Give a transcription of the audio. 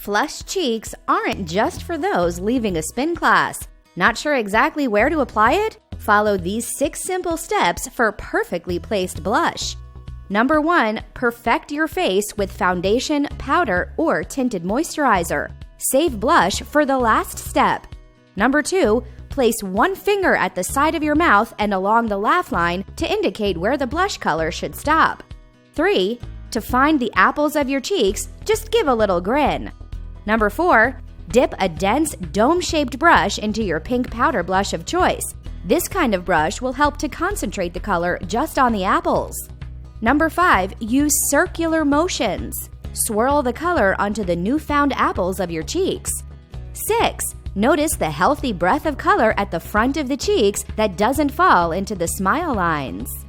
Flushed cheeks aren't just for those leaving a spin class. Not sure exactly where to apply it? Follow these 6 simple steps for perfectly placed blush. Number 1, perfect your face with foundation, powder, or tinted moisturizer. Save blush for the last step. Number 2, place one finger at the side of your mouth and along the laugh line to indicate where the blush color should stop. 3, to find the apples of your cheeks, just give a little grin. Number 4, dip a dense dome-shaped brush into your pink powder blush of choice. This kind of brush will help to concentrate the color just on the apples. Number 5, use circular motions. Swirl the color onto the newfound apples of your cheeks. 6, notice the healthy breath of color at the front of the cheeks that doesn't fall into the smile lines.